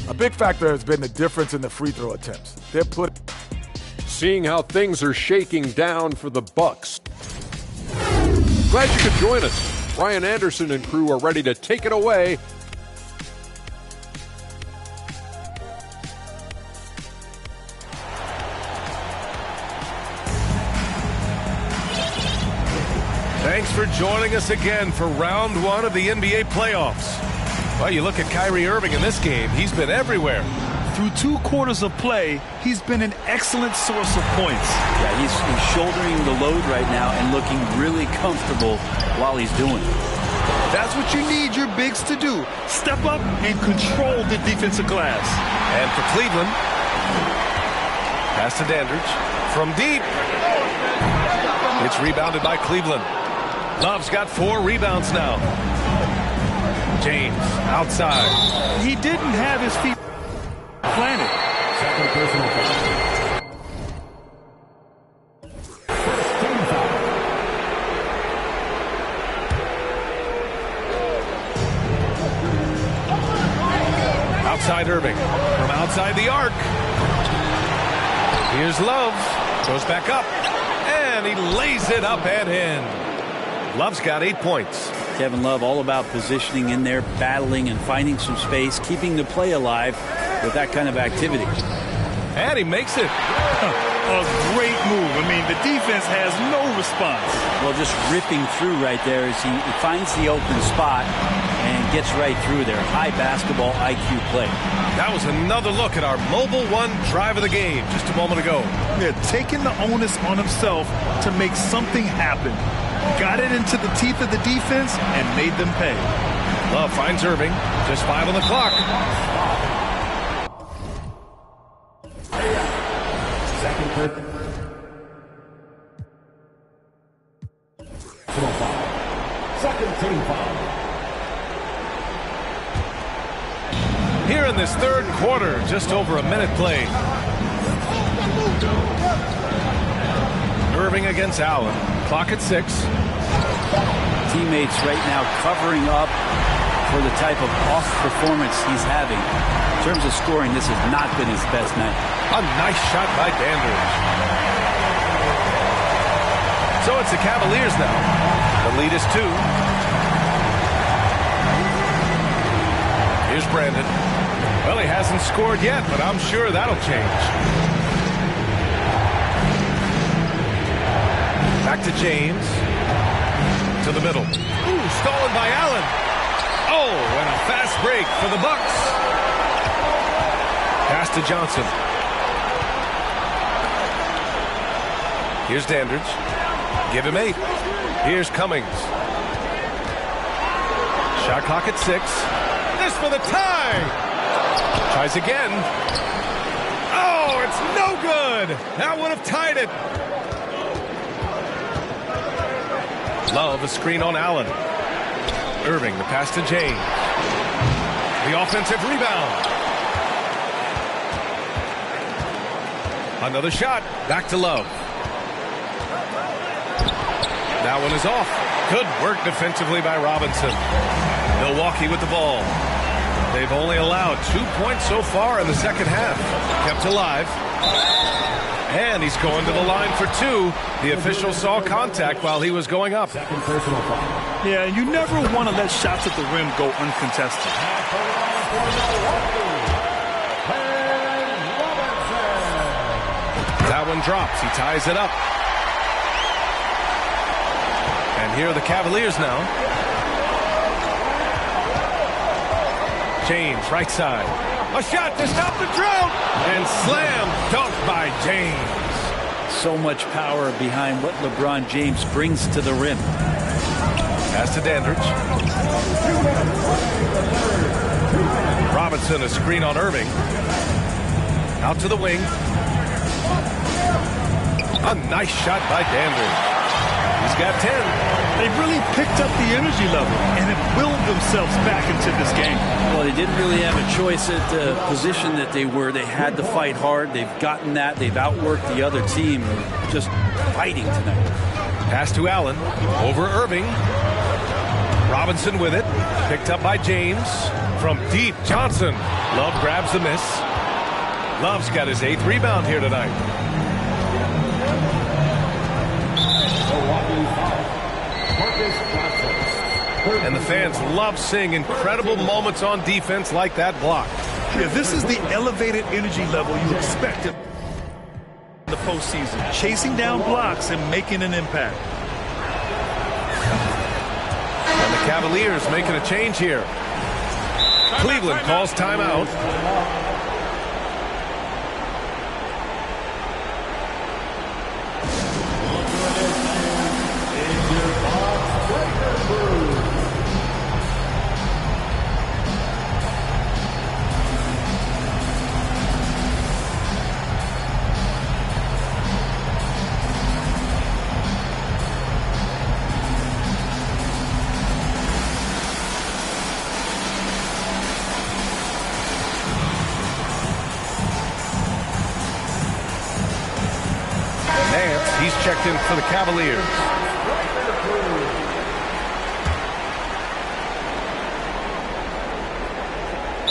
A big factor has been the difference in the free throw attempts. They're seeing how things are shaking down for the Bucks. Glad you could join us. Brian Anderson and crew are ready to take it away. Thanks for joining us again for round 1 of the NBA playoffs. Well, you look at Kyrie Irving in this game, he's been everywhere. Through 2 quarters of play, he's been an excellent source of points. Yeah, he's shouldering the load right now and looking really comfortable while he's doing it. That's what you need your bigs to do. Step up and control the defensive glass. And for Cleveland, pass to Dandridge from deep. It's rebounded by Cleveland. Love's got 4 rebounds now. James outside. He didn't have his feet planted. Second personal foul. First team foul. Outside Irving from outside the arc. Here's Love. Goes back up. And he lays it up and in. Love's got 8 points. Kevin Love all about positioning in there, battling and finding some space, keeping the play alive with that kind of activity. And he makes it. A great move. I mean, the defense has no response. Well, just ripping through right there as he finds the open spot and gets right through there. High basketball IQ play. That was another look at our Mobile One drive of the game just a moment ago. Yeah, taking the onus on himself to make something happen. Got it into the teeth of the defense and made them pay. Love finds Irving. Just 5 on the clock. Second foul. Second team foul. Here in this 3rd quarter, just over a minute played. Irving against Allen. Clock at 6. Teammates right now covering up for the type of off performance he's having. In terms of scoring, this has not been his best night. A nice shot by Dandridge. So it's the Cavaliers now. The lead is 2. Here's Brandon. Well, he hasn't scored yet, but I'm sure that'll change. Back to James. To the middle. Ooh, stolen by Allen. Oh, and a fast break for the Bucks. Pass to Johnson. Here's Dandridge. Give him 8. Here's Cummings. Shot clock at 6. This for the tie. Tries again. Oh, it's no good. That would have tied it. Love a screen on Allen. Irving, the pass to James. The offensive rebound. Another shot. Back to Love. That one is off. Good work defensively by Robinson. Milwaukee with the ball. They've only allowed 2 points so far in the second half. Kept alive. And he's going to the line for two. The official saw contact while he was going up. Yeah, you never want to let shots at the rim go uncontested. That one drops. He ties it up. And here are the Cavaliers now. James, right side. A shot to stop the drought. And slam dunk by James. So much power behind what LeBron James brings to the rim. Pass to Dandridge. Robinson, a screen on Irving. Out to the wing. A nice shot by Dandridge. He's got 10. They've really picked up the energy level and have willed themselves back into this game. Well, they didn't really have a choice at the position that they were. They had to fight hard. They've gotten that. They've outworked the other team. Just fighting tonight. Pass to Allen. Over Irving. Robinson with it. Picked up by James. From deep, Johnson. Love grabs the miss. Love's got his 8th rebound here tonight. And the fans love seeing incredible moments on defense like that block. Yeah, this is the elevated energy level you expect in the postseason. Chasing down blocks and making an impact. And the Cavaliers making a change here. Cleveland calls timeout. He's checked in for the Cavaliers.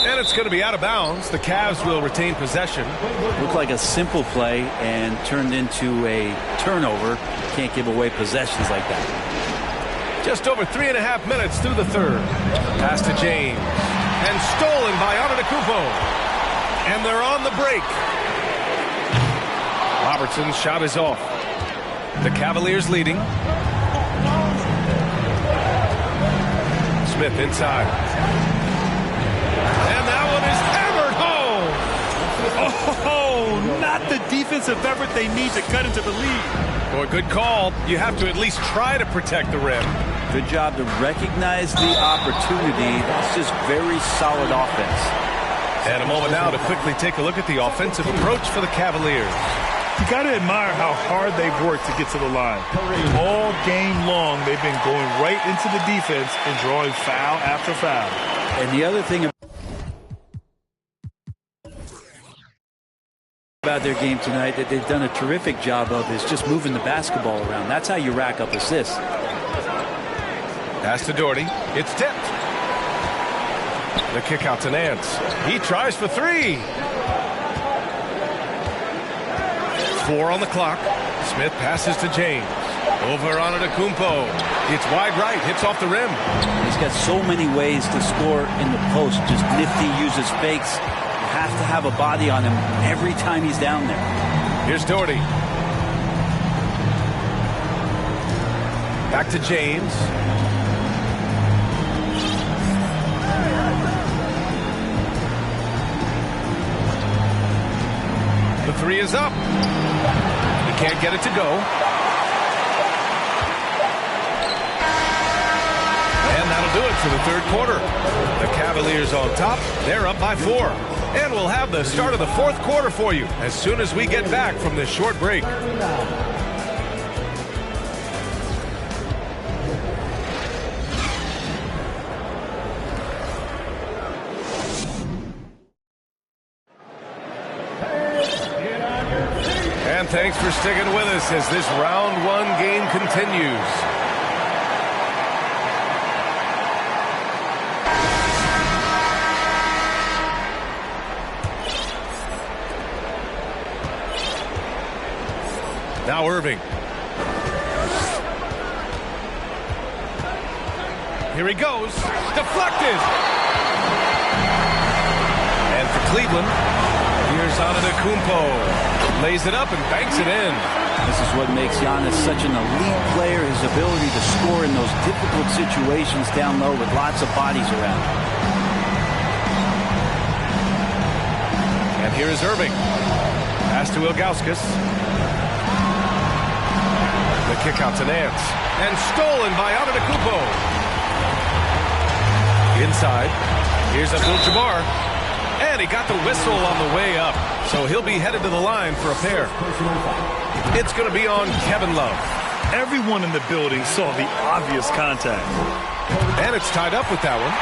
And it's going to be out of bounds. The Cavs will retain possession. Looked like a simple play and turned into a turnover. Can't give away possessions like that. Just over 3.5 minutes through the third. Pass to James. And stolen by Antetokounmpo. And they're on the break. Robertson's shot is off. The Cavaliers leading. Smith inside. And that one is hammered home. Oh, not the defensive effort they need to cut into the lead. Boy, good call. You have to at least try to protect the rim. Good job to recognize the opportunity. That's just very solid offense. And a moment now to quickly take a look at the offensive approach for the Cavaliers. You got to admire how hard they've worked to get to the line. All game long, they've been going right into the defense and drawing foul after foul. And the other thing about their game tonight that they've done a terrific job of is just moving the basketball around. That's how you rack up assists. Pass to Doherty. It's tipped. The kick out to Nance. He tries for three. 4 on the clock. Smith passes to James. Over Antetokounmpo. It's wide right. Hits off the rim. He's got so many ways to score in the post. Just nifty, uses fakes. You have to have a body on him every time he's down there. Here's Doherty. Back to James. The three is up. He can't get it to go. And that'll do it for the third quarter. The Cavaliers on top. They're up by 4. And we'll have the start of the fourth quarter for you as soon as we get back from this short break. And thanks for sticking with us as this round 1 game continues. Now Irving. Here he goes. Deflected. And for Cleveland, here's Antetokounmpo. Lays it up and banks it in. This is what makes Giannis such an elite player, his ability to score in those difficult situations down low with lots of bodies around. And here is Irving. Pass to Ilgauskas. The kick out to Nance. And stolen by Antetokounmpo. Inside. Here's Abdul-Jabbar. And he got the whistle on the way up. So he'll be headed to the line for a pair. It's going to be on Kevin Love. Everyone in the building saw the obvious contact. And it's tied up with that one.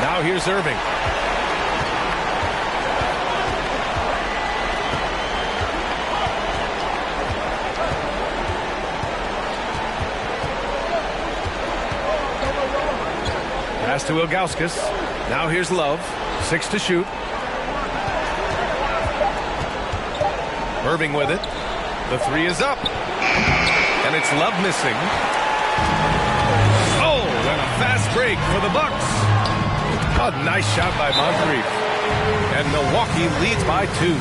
Now here's Irving. Pass to Ilgauskas. Now here's Love. 6 to shoot. Irving with it. The 3 is up. And it's Love missing. Oh, and a fast break for the Bucks. A nice shot by Moncrief. And Milwaukee leads by 2.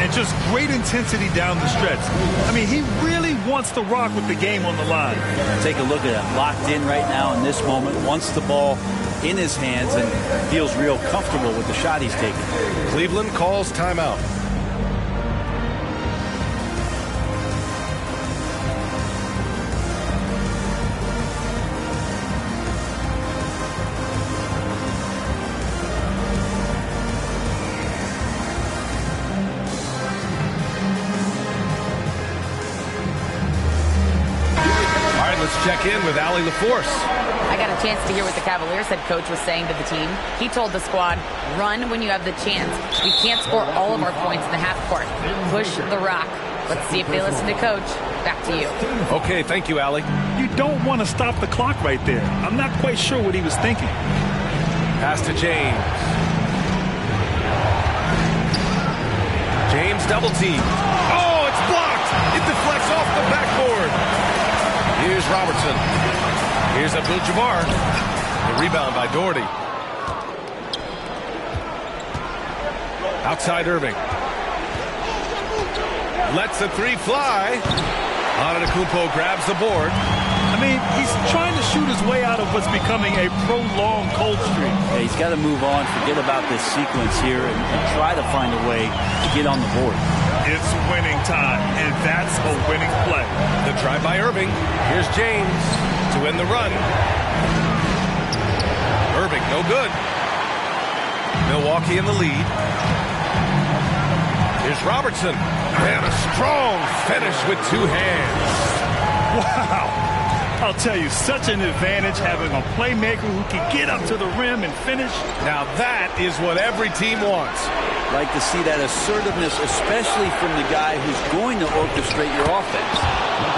And just great intensity down the stretch. I mean, he really wants to rock with the game on the line. Take a look at him. Locked in right now in this moment. Wants the ball in his hands and feels real comfortable with the shot he's taking. Cleveland calls timeout. All right, let's check in with Allie LaForce. I got a chance to hear what the Cavaliers head coach was saying to the team. He told the squad, run when you have the chance. We can't score all of our points in the half court. Push the rock. Let's see if they listen to coach. Back to you. Okay, thank you, Allie. You don't want to stop the clock right there. I'm not quite sure what he was thinking. Pass to James. James double team. Oh, it's blocked. It deflects off the backboard. Here's Robertson. Here's Abdul-Jabbar. The rebound by Doherty. Outside Irving. Lets the 3 fly. Antetokounmpo grabs the board. I mean, he's trying to shoot his way out of what's becoming a prolonged cold streak. Yeah, he's got to move on, forget about this sequence here, and try to find a way to get on the board. It's winning time, and that's a winning play. The drive by Irving. Here's James to end the run. Irving, no good. Milwaukee in the lead. Here's Robertson. And a strong finish with 2 hands. Wow. I'll tell you, such an advantage having a playmaker who can get up to the rim and finish. Now that is what every team wants. Like to see that assertiveness, especially from the guy who's going to orchestrate your offense.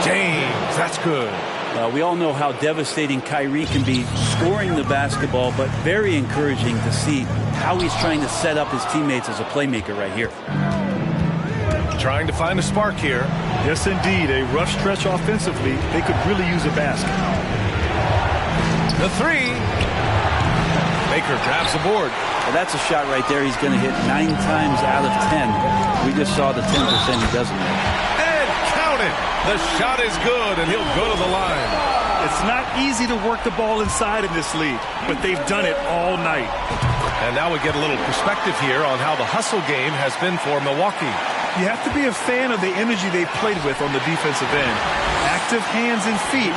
James, that's good. We all know how devastating Kyrie can be scoring the basketball, but very encouraging to see how he's trying to set up his teammates as a playmaker right here. Trying to find a spark here. Yes, indeed. A rough stretch offensively. They could really use a basket. The 3. Baker grabs the board. Well, that's a shot right there. He's going to hit 9 times out of 10. We just saw the 10% he doesn't make. And count it. The shot is good, and he'll go to the line. It's not easy to work the ball inside in this league, but they've done it all night. And now we get a little perspective here on how the hustle game has been for Milwaukee. You have to be a fan of the energy they played with on the defensive end. Active hands and feet,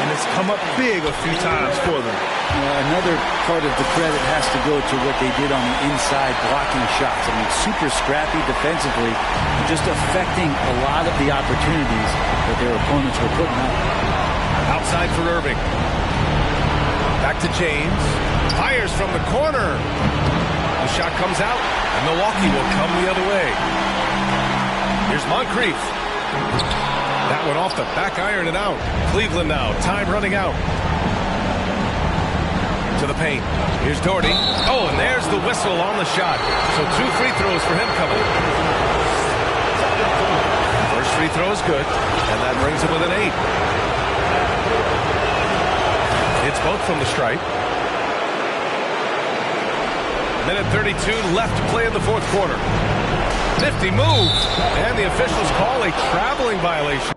and it's come up big a few times for them. Another part of the credit has to go to what they did on the inside blocking shots. I mean, super scrappy defensively, just affecting a lot of the opportunities that their opponents were putting up. Outside for Irving. Back to James. Fires from the corner. The shot comes out, and Milwaukee will come the other way. Here's Moncrief. That one off the back iron and out. Cleveland now. Time running out. To the paint. Here's Doherty. Oh, and there's the whistle on the shot. So 2 free throws for him coming. First free throw is good, and that brings him with an 8. It's both from the stripe. Minute 32 left to play in the fourth quarter. Nifty move, and the officials call a traveling violation.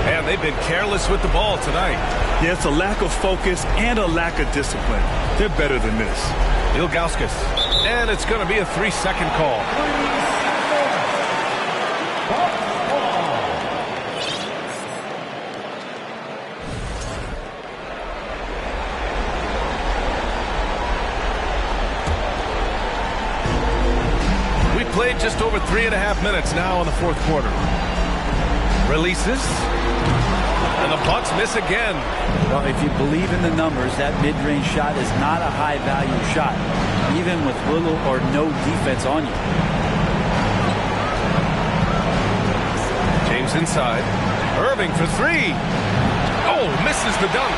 And they've been careless with the ball tonight. Yeah, it's a lack of focus and a lack of discipline. They're better than this. Ilgauskas. And it's going to be a 3-second call. We played just over 3.5 minutes now in the fourth quarter. Releases. And the Bucks miss again. Well, if you believe in the numbers, that mid-range shot is not a high-value shot, even with little or no defense on you. James inside. Irving for 3. Oh, misses the dunk.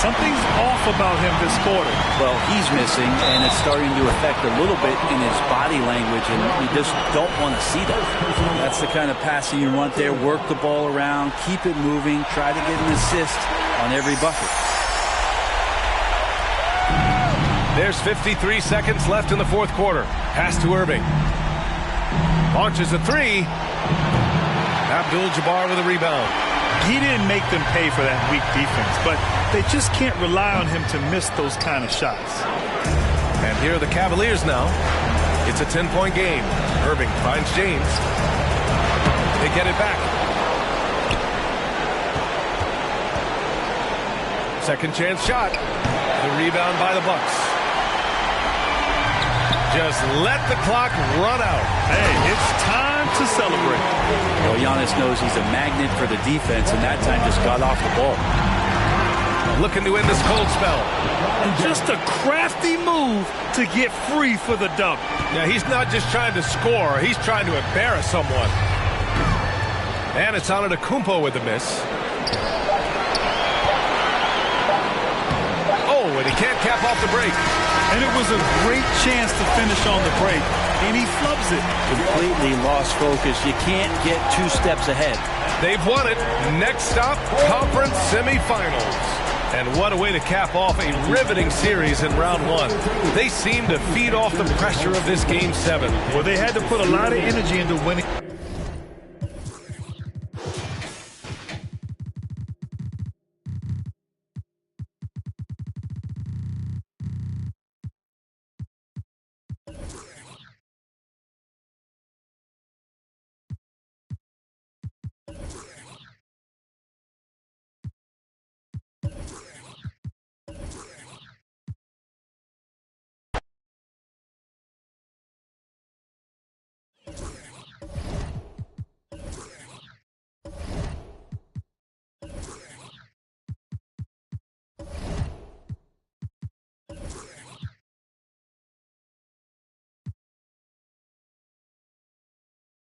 Something's off about him this quarter. Well, he's missing, and it's starting to affect a little bit in his body language, and you just don't want to see that. That's the kind of passing you want there. Work the ball around, keep it moving, try to get an assist on every bucket. There's 53 seconds left in the fourth quarter. Pass to Irving. Launches a 3. Abdul-Jabbar with a rebound. He didn't make them pay for that weak defense, but they just can't rely on him to miss those kind of shots. And here are the Cavaliers now. It's a 10-point game. Irving finds James. They get it back. Second chance shot. The rebound by the Bucks. Just let the clock run out. Hey, it's time to celebrate. Well, Giannis knows he's a magnet for the defense, and that time just got off the ball. Looking to end this cold spell. And just a crafty move to get free for the dunk. Yeah, he's not just trying to score. He's trying to embarrass someone. And it's Antetokounmpo with the miss. Oh, and he can't cap off the break. And it was a great chance to finish on the break, and he flubs it. Completely lost focus. You can't get 2 steps ahead. They've won it. Next stop, conference semifinals. And what a way to cap off a riveting series in round 1. They seem to feed off the pressure of this Game 7. Well, they had to put a lot of energy into winning.